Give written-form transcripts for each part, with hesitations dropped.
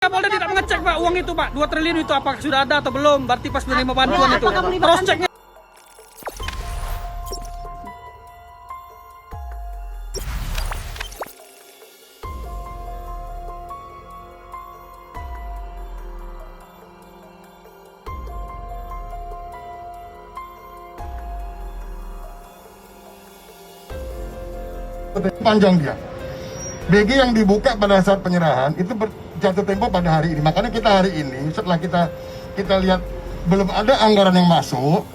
Kapolda tidak mengecek Pak uang itu Pak 2 triliun itu apakah sudah ada atau belum? Berarti pas menerima bantuan itu terus ceknya. Panjang dia. BG yang dibuka pada saat penyerahan itu jatuh tempo pada hari ini. Makanya kita hari ini setelah kita lihat belum ada anggaran yang masuk.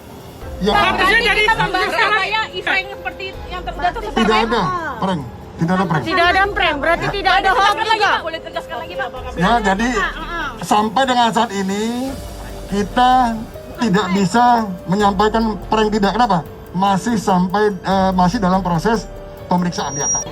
Yang Jadi event seperti yang terjatuh tidak ada prank, tidak ada prank. Tidak ada prank, berarti tidak ada hoax juga. Boleh tegaskan lagi Pak. Ya, jadi sampai dengan saat ini kita tidak bisa menyampaikan prank tidak. Kenapa? Masih dalam proses pemeriksaan di atas.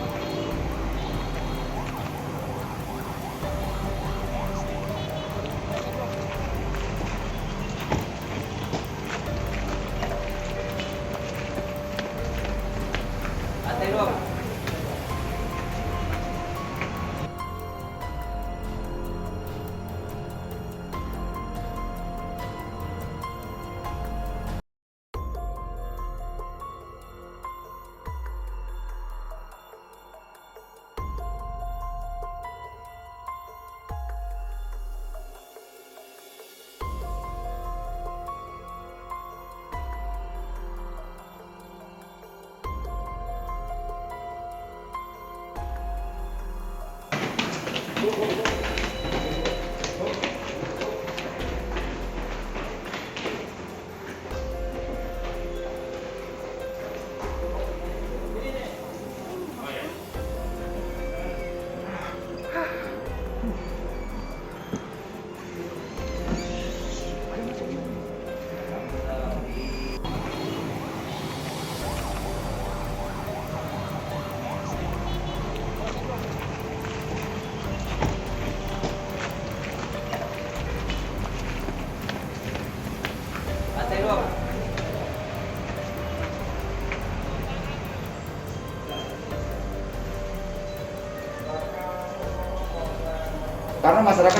Karena masyarakat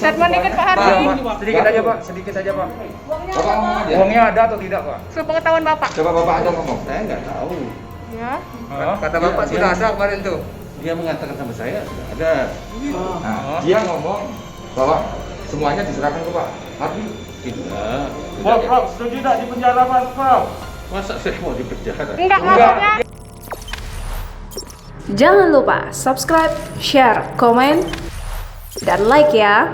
Statement dikit Pak Hardi. sedikit aja Pak, sedikit aja Pak. Bapak ngomong aja. Uangnya ada atau tidak Pak? Sepengetahuan Bapak. Coba Bapak aja ngomong. Saya nggak tahu. Ya. Kata Bapak Dia- sudah ada kemarin tuh. Dia mengatakan sama saya sudah ada. Nah, dia ngomong bahwa semuanya diserahkan ke Pak Hardi. Tidak. Prof, setuju tidak di penjara Pak, Prof? Masa saya mau di penjara? Enggak maksudnya. Jangan lupa subscribe, share, komen, dan like ya.